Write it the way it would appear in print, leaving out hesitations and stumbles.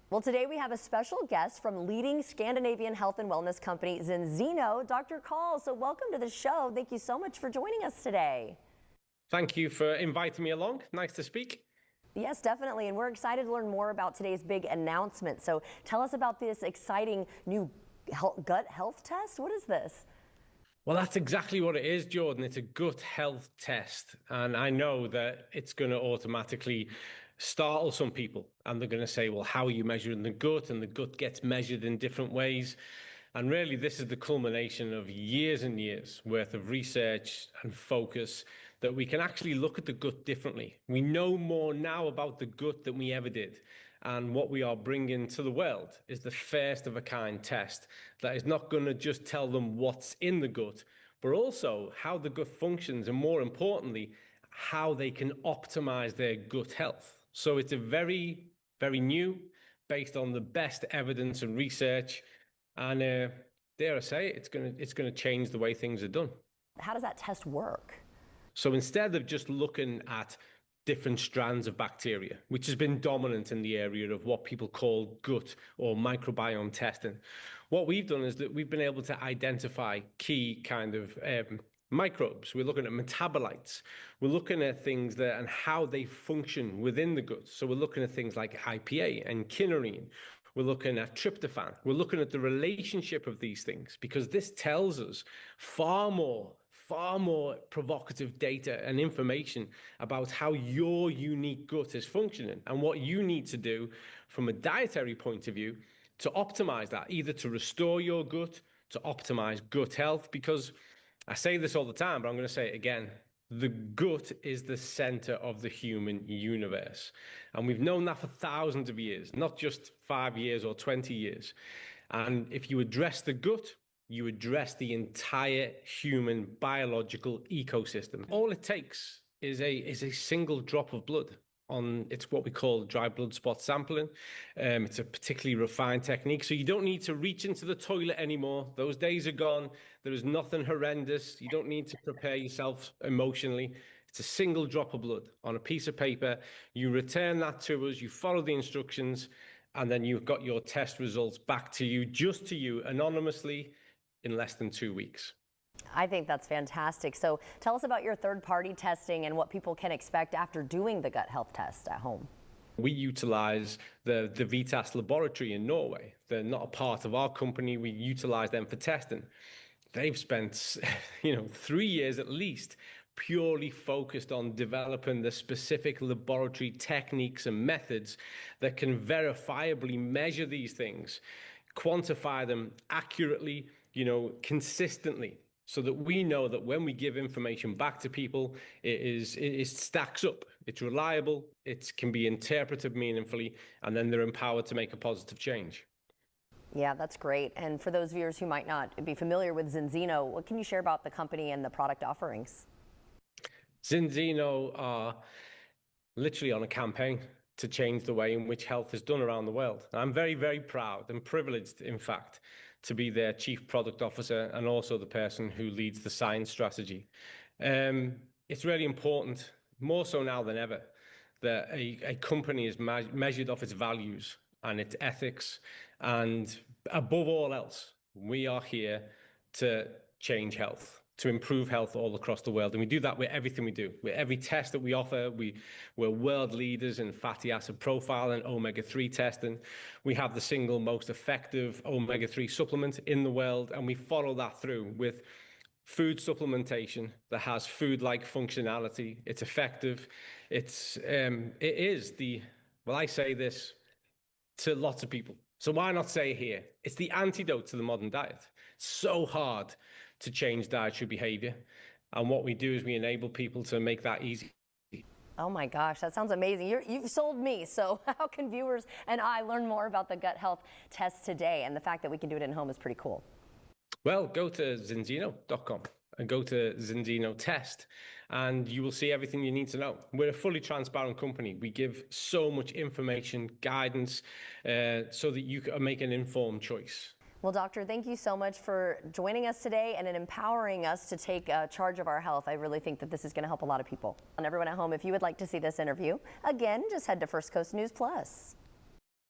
Well, today we have a special guest from leading Scandinavian health and wellness company Zinzino, Dr. Collin. So welcome to the show. Thank you so much for joining us today. Thank you for inviting me along. Nice to speak. Yes, definitely. And we're excited to learn more about today's big announcement. So tell us about this exciting new gut health test. What is this? Well, that's exactly what it is, Jordan. It's a gut health test. And I know that it's going to automatically startle some people. And they're going to say, well, how are you measuring the gut? And the gut gets measured in different ways. And really, this is the culmination of years and years worth of research and focus that we can actually look at the gut differently. We know more now about the gut than we ever did. And what we are bringing to the world is the first of a kind test that is not going to just tell them what's in the gut, but also how the gut functions, and more importantly, how they can optimize their gut health. So it's a very, very new, based on the best evidence and research. And dare I say, it's going to change the way things are done. How does that test work? So instead of just looking at different strands of bacteria, which has been dominant in the area of what people call gut or microbiome testing, what we've done is that we've been able to identify key kind of microbes. We're looking at metabolites. We're looking at things that and how they function within the gut. So we're looking at things like IPA and kinorine. We're looking at tryptophan. We're looking at the relationship of these things, because this tells us far more provocative data and information about how your unique gut is functioning and what you need to do from a dietary point of view to optimize that, either to restore your gut, to optimize gut health. Because I say this all the time, but I'm going to say it again. The gut is the center of the human universe. And we've known that for thousands of years, not just 5 years or 20 years. And if you address the gut, you address the entire human biological ecosystem. All it takes is a single drop of blood. It's what we call dry blood spot sampling. It's a particularly refined technique, so you don't need to reach into the toilet anymore. Those days are gone. There is nothing horrendous. You don't need to prepare yourself emotionally. It's a single drop of blood on a piece of paper. You return that to us, you follow the instructions, and then you've got your test results back to you, just to you, anonymously, in less than 2 weeks. I think that's fantastic. So tell us about your third-party testing and what people can expect after doing the gut health test at home. We utilize the Vitas laboratory in Norway. They're not a part of our company. We utilize them for testing. They've spent 3 years at least purely focused on developing the specific laboratory techniques and methods that can verifiably measure these things, quantify them accurately, consistently, so that we know that when we give information back to people, it stacks up, it's reliable, it can be interpreted meaningfully, and then they're empowered to make a positive change. Yeah, that's great. And for those viewers who might not be familiar with Zinzino, what can you share about the company and the product offerings? Zinzino are literally on a campaign to change the way in which health is done around the world. I'm very, very proud and privileged, in fact, to be their chief product officer and also the person who leads the science strategy. It's really important, more so now than ever, that a company is measured off its values and its ethics. And above all else, we are here to change health, to improve health all across the world. And we do that with everything we do. With every test that we offer, we're world leaders in fatty acid profile and omega-3 testing. We have the single most effective omega-3 supplement in the world, and we follow that through with food supplementation that has food-like functionality. It's effective. I say this to lots of people, so why not say it here? It's the antidote to the modern diet. It's so hard to change dietary behavior. And what we do is we enable people to make that easy. Oh my gosh, that sounds amazing. You've sold me. So how can viewers and I learn more about the gut health test today? And the fact that we can do it at home is pretty cool. Well, go to zinzino.com and go to Zinzino Test, and you will see everything you need to know. We're a fully transparent company. We give so much information, guidance, so that you can make an informed choice. Well, doctor, thank you so much for joining us today and in empowering us to take charge of our health. I really think that this is going to help a lot of people. And everyone at home, if you would like to see this interview, again, just head to First Coast News Plus.